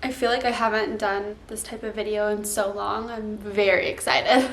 I feel like I haven't done this type of video in so long. I'm very excited.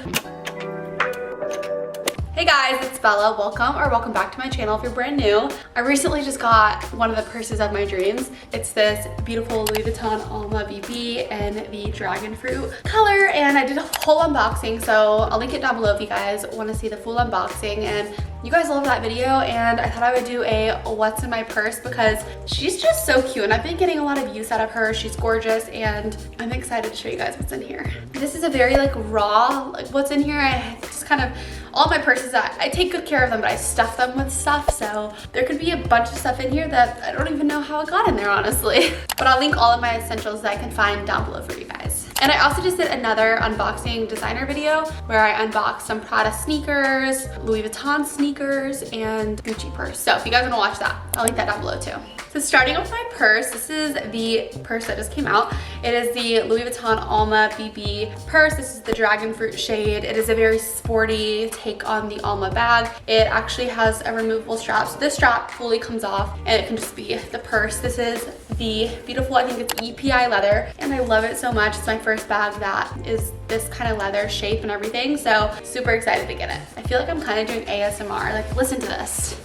Hey guys, it's Bella. Welcome back to my channel if you're brand new. I recently just got one of the purses of my dreams. It's this beautiful Louis Vuitton Alma BB in the dragonfruit color, and I did a whole unboxing, so I'll link it down below if you guys want to see the full unboxing. And you guys love that video, and I thought I would do a what's in my purse because she's just so cute, and I've been getting a lot of use out of her. She's gorgeous, and I'm excited to show you guys what's in here. This is a very like raw, like what's in here. I just kind of, all my purses, I take good care of them, but I stuff them with stuff, so there could be a bunch of stuff in here that I don't even know how it got in there, honestly. But I'll link all of my essentials that I can find down below for you guys. And I also just did another unboxing designer video where I unboxed some Prada sneakers, Louis Vuitton sneakers, and Gucci purse. So if you guys want to watch that, I'll link that down below too. So starting with my purse, this is the purse that just came out. It is the Louis Vuitton Alma BB purse. This is the dragonfruit shade. It is a very sporty take on the Alma bag. It actually has a removable strap. So this strap fully comes off and it can just be the purse. This is the beautiful, I think it's EPI leather, and I love it so much. It's my first bag that is this kind of leather shape and everything. So super excited to get it. I feel like I'm kind of doing ASMR. Like, listen to this.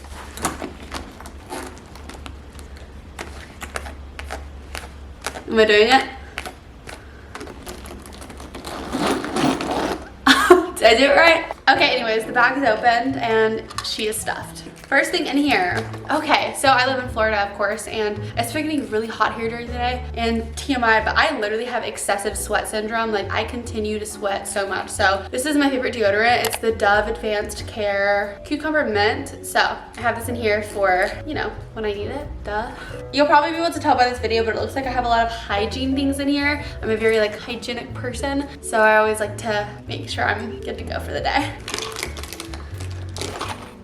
Am I doing it? Did I do it right? Okay, anyways, the bag is opened and she is stuffed. First thing in here. Okay, so I live in Florida, of course, and it's been getting really hot here during the day. And TMI, but I literally have excessive sweat syndrome. Like, I continue to sweat so much. So this is my favorite deodorant. It's the Dove Advanced Care Cucumber Mint. So I have this in here for, you know, when I need it, duh. You'll probably be able to tell by this video, but it looks like I have a lot of hygiene things in here. I'm a very like hygienic person, so I always like to make sure I'm good to go for the day.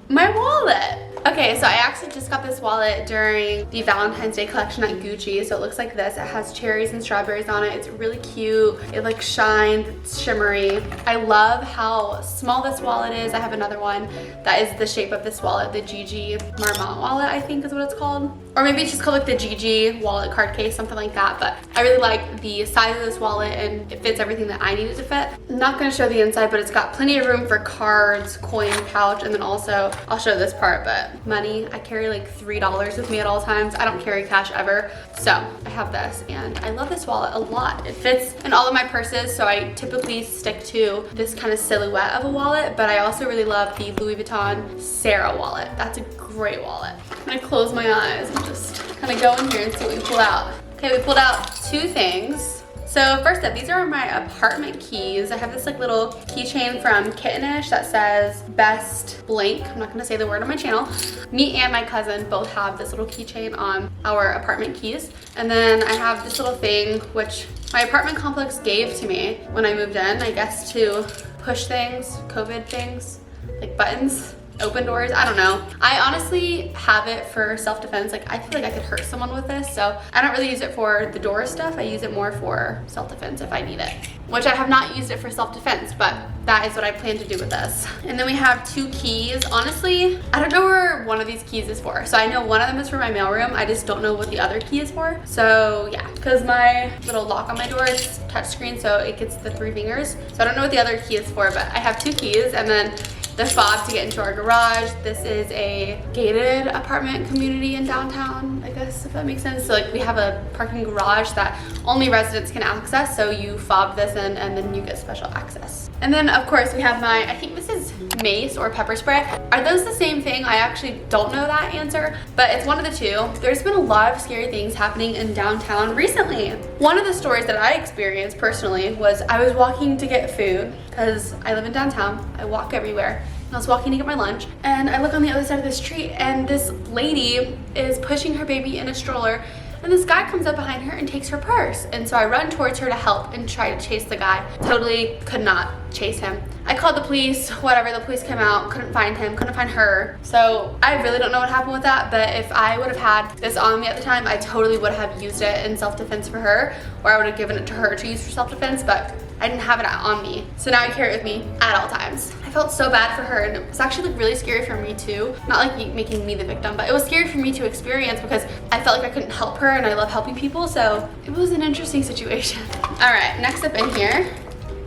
My wallet. Okay, so I actually just got this wallet during the Valentine's Day collection at Gucci. So it looks like this. It has cherries and strawberries on it. It's really cute. It like shines, it's shimmery. I love how small this wallet is. I have another one that is the shape of this wallet, the Gigi Marmont wallet, I think is what it's called. Or maybe it's just called like the Gigi wallet card case, something like that. But I really like the size of this wallet and it fits everything that I need it to fit. I'm not gonna show the inside, but it's got plenty of room for cards, coin pouch, and then also, I'll show this part, but money. I carry like $3 with me at all times. I don't carry cash ever. So I have this and I love this wallet a lot. It fits in all of my purses, so I typically stick to this kind of silhouette of a wallet, but I also really love the Louis Vuitton Sarah wallet. That's a great wallet. I'm gonna close my eyes and just kind of go in here and see what we pull out. Okay, we pulled out two things. So first up, these are my apartment keys. I have this like little keychain from Kittenish that says best blank. I'm not gonna say the word on my channel. Me and my cousin both have this little keychain on our apartment keys. And then I have this little thing which my apartment complex gave to me when I moved in, I guess to push things, COVID things, like buttons. Open doors, I don't know. I honestly have it for self-defense. Like, I feel like I could hurt someone with this, so I don't really use it for the door stuff. I use it more for self-defense if I need it, which I have not used it for self-defense, but that is what I plan to do with this. And then we have two keys. Honestly, I don't know where one of these keys is for. So I know one of them is for my mailroom. I just don't know what the other key is for. So yeah, because my little lock on my door is touchscreen, so it gets the 3 fingers. So I don't know what the other key is for, but I have 2 keys, and then the fob to get into our garage. This is a gated apartment community in downtown, I guess, if that makes sense. So like we have a parking garage that only residents can access, so you fob this in and then you get special access. And then of course we have my, I think this is mace or pepper spray. Are those the same thing? I actually don't know that answer, but it's one of the two. There's been a lot of scary things happening in downtown recently. One of the stories that I experienced personally was I was walking to get food because I live in downtown. I walk everywhere. I was walking to get my lunch and I look on the other side of the street and this lady is pushing her baby in a stroller, and this guy comes up behind her and takes her purse. And so I run towards her to help and try to chase the guy. Totally could not chase him. I called the police, whatever, the police came out, couldn't find him, couldn't find her. So I really don't know what happened with that, but if I would have had this on me at the time, I totally would have used it in self-defense for her, or I would have given it to her to use for self-defense, but I didn't have it on me. So now I carry it with me at all times. I I felt so bad for her, and it was actually like really scary for me too. Not like making me the victim, but it was scary for me to experience because I felt like I couldn't help her, and I love helping people, so it was an interesting situation. All right, next up in here,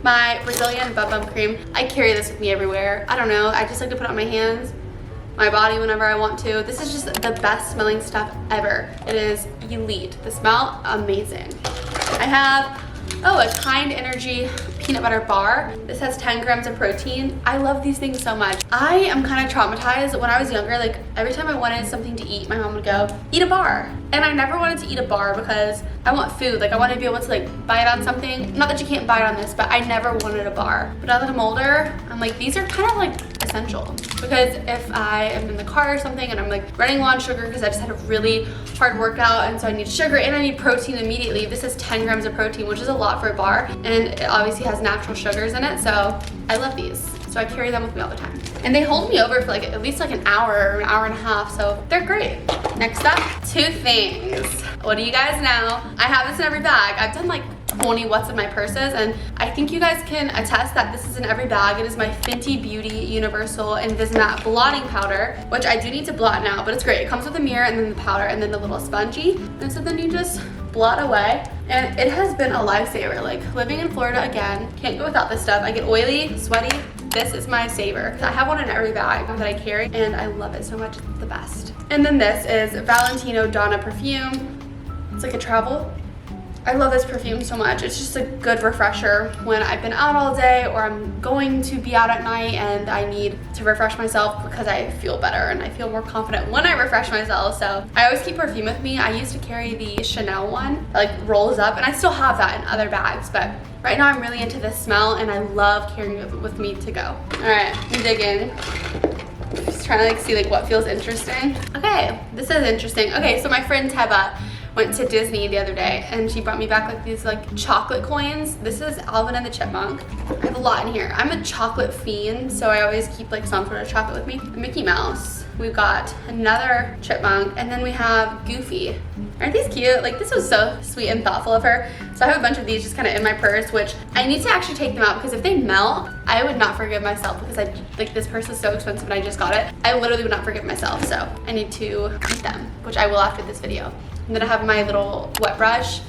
my Brazilian Bum Bum Cream. I carry this with me everywhere. I don't know, I just like to put it on my hands, my body whenever I want to. This is just the best smelling stuff ever. It is elite. The smell, amazing. I have, a Kind Energy peanut butter bar. This has 10 grams of protein. I love these things so much. I am kind of traumatized. When I was younger, like every time I wanted something to eat, my mom would go, eat a bar. And I never wanted to eat a bar because I want food. Like I want to be able to like bite on something. Not that you can't bite on this, but I never wanted a bar. But now that I'm older, I'm like, these are kind of like essential. Because if I am in the car or something and I'm like running low on sugar because I just had a really hard workout and so I need sugar and I need protein immediately. This has 10 grams of protein, which is a lot for a bar. And it obviously has natural sugars in it, so I love these. So I carry them with me all the time. And they hold me over for like at least like an hour or an hour and a half, so they're great. Next up, 2 things. What do you guys know? I have this in every bag. I've done like 20 what's in my purses, and I think you guys can attest that this is in every bag. It is my Fenty Beauty Universal Invisimatte blotting powder, which I do need to blot now, but it's great. It comes with a mirror and then the powder and then the little spongy, and so then you just blot away. And it has been a lifesaver. Like living in Florida again, can't go without this stuff. I get oily, sweaty. This is my saver. I have one in every bag that I carry and I love it so much. It's the best. And then this is Valentino Donna perfume. It's like a travel. I love this perfume so much. It's just a good refresher when I've been out all day or I'm going to be out at night and I need to refresh myself because I feel better and I feel more confident when I refresh myself. So I always keep perfume with me. I used to carry the Chanel one that like rolls up, and I still have that in other bags, but right now I'm really into this smell and I love carrying it with me to go. All right, I'm digging. Just trying to like see like what feels interesting. Okay, this is interesting. Okay, so my friend Teba went to Disney the other day and she brought me back like these like chocolate coins. This is Alvin and the Chipmunk. I have a lot in here. I'm a chocolate fiend, so I always keep like some sort of chocolate with me. A Mickey Mouse. We've got another chipmunk, and then we have Goofy. Aren't these cute? Like this was so sweet and thoughtful of her. So I have a bunch of these just kind of in my purse, which I need to actually take them out because if they melt, I would not forgive myself because I like this purse is so expensive and I just got it. I literally would not forgive myself, so I need to eat them, which I will after this video. And then I have my little wet brush.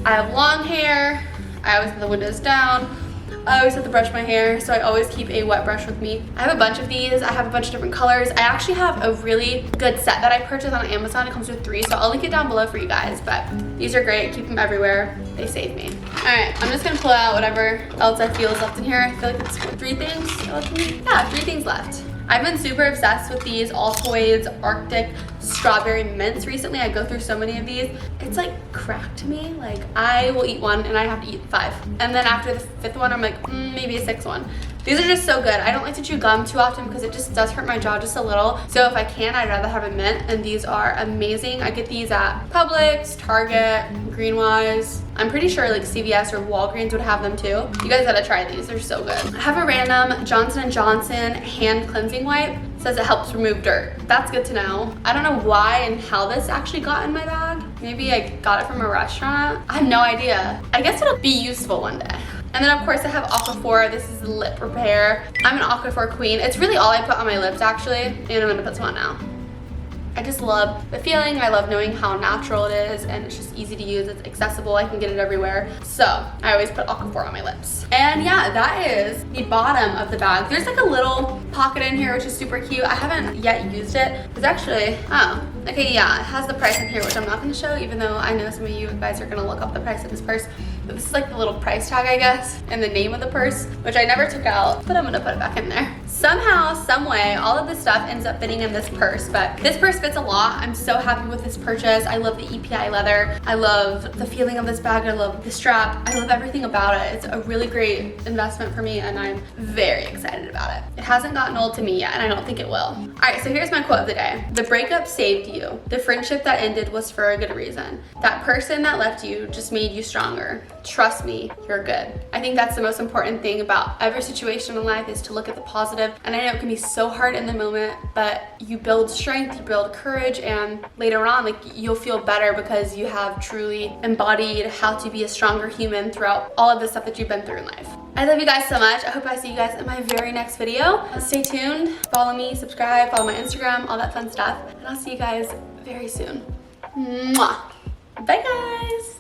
I have long hair. I always have the windows down. I always have to brush my hair, so I always keep a wet brush with me. I have a bunch of these. I have a bunch of different colors. I actually have a really good set that I purchased on Amazon. It comes with 3, so I'll link it down below for you guys, but these are great. Keep them everywhere. They save me. All right, I'm just gonna pull out whatever else I feel is left in here. I feel like it's 3 things left in here. Yeah, 3 things left. I've been super obsessed with these Altoids Arctic Strawberry Mints recently. I go through so many of these. It's like crack to me. Like I will eat one and I have to eat 5. And then after the 5th one, I'm like, maybe a 6th one. These are just so good. I don't like to chew gum too often because it just does hurt my jaw just a little. So if I can, I'd rather have a mint, and these are amazing. I get these at Publix, Target, Greenwise. I'm pretty sure like CVS or Walgreens would have them too. You guys gotta try these, they're so good. I have a random Johnson & Johnson hand cleansing wipe. It says it helps remove dirt. That's good to know. I don't know why and how this actually got in my bag. Maybe I got it from a restaurant. I have no idea. I guess it'll be useful one day. And then of course I have Aquaphor. This is lip repair. I'm an Aquaphor queen. It's really all I put on my lips actually, and I'm gonna put some on now. I just love the feeling. I love knowing how natural it is, and it's just easy to use. It's accessible. I can get it everywhere. So I always put Aquaphor on my lips. And yeah, that is the bottom of the bag. There's like a little pocket in here, which is super cute. I haven't yet used it. It's actually, oh, okay, yeah, it has the price in here, which I'm not gonna show, even though I know some of you guys are gonna look up the price of this purse. But this is like the little price tag, I guess, and the name of the purse, which I never took out, but I'm gonna put it back in there. Somehow, some way, all of this stuff ends up fitting in this purse, but this purse fits a lot. I'm so happy with this purchase. I love the EPI leather. I love the feeling of this bag. I love the strap. I love everything about it. It's a really great investment for me, and I'm very excited about it. It hasn't gotten old to me yet, and I don't think it will. All right, so here's my quote of the day. The breakup saved you. The friendship that ended was for a good reason. That person that left you just made you stronger. Trust me, you're good. I think that's the most important thing about every situation in life, is to look at the positive. And I know it can be so hard in the moment, but you build strength, you build courage, and later on, like, you'll feel better because you have truly embodied how to be a stronger human throughout all of the stuff that you've been through in life. I love you guys so much. I hope I see you guys in my very next video. Stay tuned, follow me, subscribe, follow my Instagram, all that fun stuff. And I'll see you guys very soon. Mwah. Bye guys.